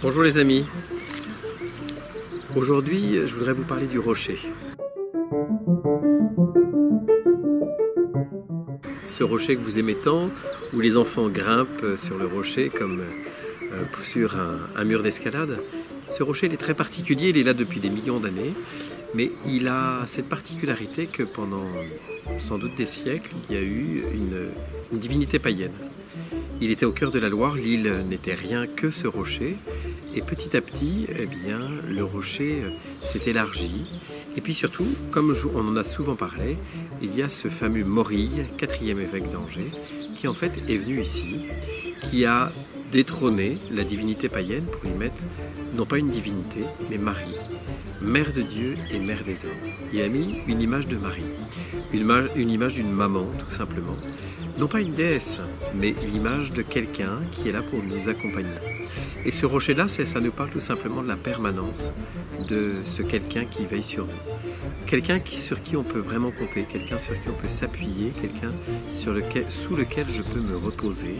Bonjour les amis. Aujourd'hui, je voudrais vous parler du rocher. Ce rocher que vous aimez tant, où les enfants grimpent sur le rocher comme sur un mur d'escalade. Ce rocher, il est très particulier, il est là depuis des millions d'années, mais il a cette particularité que pendant sans doute des siècles, il y a eu une divinité païenne. Il était au cœur de la Loire, l'île n'était rien que ce rocher, et petit à petit, eh bien, le rocher s'est élargi. Et puis surtout, comme on en a souvent parlé, il y a ce fameux Morille, 4e évêque d'Angers, qui en fait est venu ici, qui a détrôné la divinité païenne pour y mettre non pas une divinité, mais Marie, mère de Dieu et mère des hommes. Il a mis une image de Marie, une image d'une maman tout simplement, non pas une déesse, mais l'image de quelqu'un qui est là pour nous accompagner. Et ce rocher-là, ça nous parle tout simplement de la permanence de ce quelqu'un qui veille sur nous. Quelqu'un sur qui on peut vraiment compter, quelqu'un sur qui on peut s'appuyer, quelqu'un sous lequel je peux me reposer.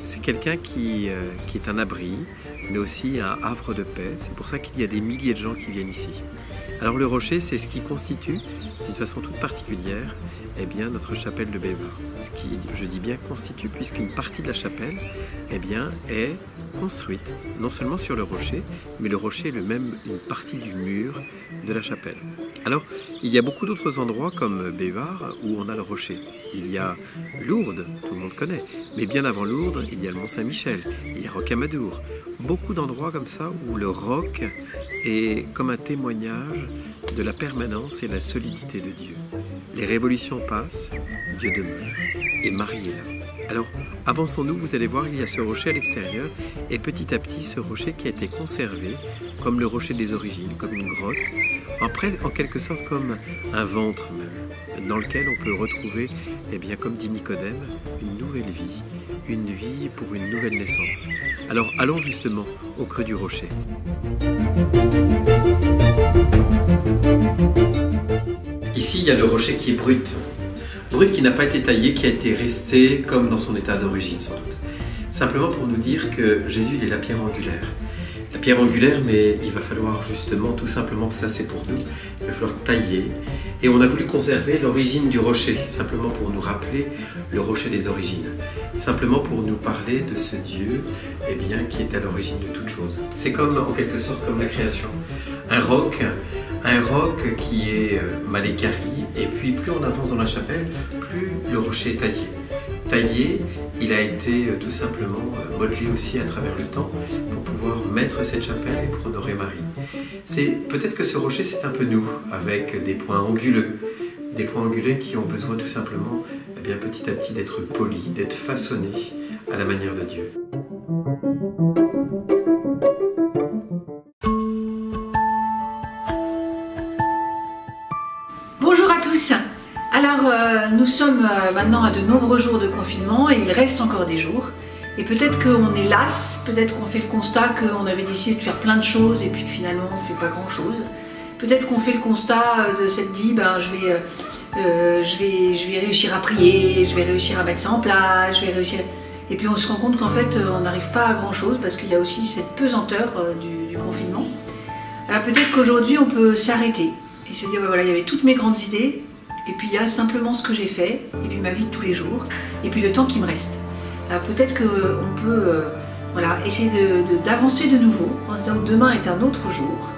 C'est quelqu'un qui est un abri, mais aussi un havre de paix. C'est pour ça qu'il y a des milliers de gens qui viennent ici. Alors le rocher, c'est ce qui constitue, d'une façon toute particulière, eh bien, notre chapelle de Bévar. Ce qui, je dis bien constitue, puisqu'une partie de la chapelle eh bien, est construite, non seulement sur le rocher, mais le rocher est même une partie du mur de la chapelle. Alors, il y a beaucoup d'autres endroits comme Bévar où on a le rocher. Il y a Lourdes, tout le monde connaît, mais bien avant Lourdes, il y a le Mont-Saint-Michel, il y a Rocamadour. Beaucoup d'endroits comme ça où le roc est comme un témoignage de la permanence et la solidité de Dieu. Les révolutions passent, Dieu demeure, et Marie est là. Alors, avançons-nous, vous allez voir, il y a ce rocher à l'extérieur, et petit à petit, ce rocher qui a été conservé comme le rocher des origines, comme une grotte, en quelque sorte comme un ventre même, dans lequel on peut retrouver, eh bien, comme dit Nicodème, une nouvelle vie, une vie pour une nouvelle naissance. Alors, allons justement au creux du rocher. Ici, il y a le rocher qui est brut. Brut qui n'a pas été taillé, qui a été resté comme dans son état d'origine sans doute. Simplement pour nous dire que Jésus il est la pierre angulaire. La pierre angulaire, mais il va falloir justement, tout simplement, ça c'est pour nous, il va falloir tailler. Et on a voulu conserver l'origine du rocher, simplement pour nous rappeler le rocher des origines. Simplement pour nous parler de ce Dieu eh bien, qui est à l'origine de toute chose. C'est comme, en quelque sorte, comme la création. Un roc qui est mal équarri, et puis plus on avance dans la chapelle, plus le rocher est taillé. Taillé, il a été tout simplement modelé aussi à travers le temps pour pouvoir mettre cette chapelle et pour honorer Marie. Peut-être que ce rocher c'est un peu nous, avec des points anguleux qui ont besoin tout simplement eh bien, petit à petit d'être polis, d'être façonnés à la manière de Dieu. Bonjour à tous. Alors nous sommes maintenant à de nombreux jours de confinement et il reste encore des jours. Et peut-être qu'on est las, peut-être qu'on fait le constat qu'on avait décidé de faire plein de choses et puis finalement on ne fait pas grand-chose. Peut-être qu'on fait le constat de s'être dit je vais réussir à prier, je vais réussir à mettre ça en place, je vais réussir... Et puis on se rend compte qu'en fait on n'arrive pas à grand-chose parce qu'il y a aussi cette pesanteur du confinement. Alors peut-être qu'aujourd'hui on peut s'arrêter et se dire voilà, il y avait toutes mes grandes idées et puis il y a simplement ce que j'ai fait et puis ma vie de tous les jours et puis le temps qui me reste. Alors peut-être qu'on peut voilà, essayer d'avancer de nouveau en se disant que demain est un autre jour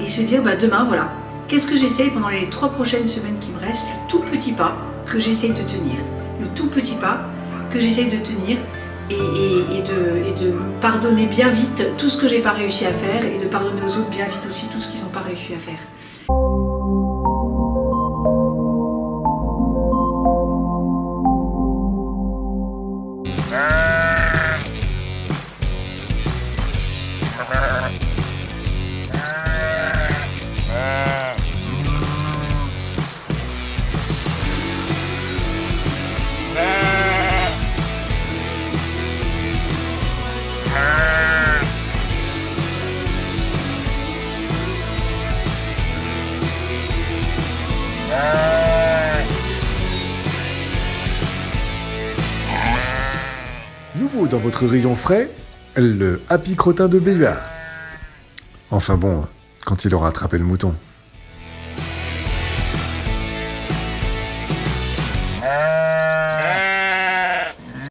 et se dire demain voilà, qu'est-ce que j'essaye pendant les 3 prochaines semaines qui me restent, le tout petit pas que j'essaye de tenir, le tout petit pas que j'essaye de tenir et de pardonner bien vite tout ce que j'ai pas réussi à faire et de pardonner aux autres bien vite aussi tout ce qu'ils n'ont pas réussi à faire. Nouveau dans votre rayon frais, le Happy Crottin de Béhuard. Enfin bon, quand il aura attrapé le mouton.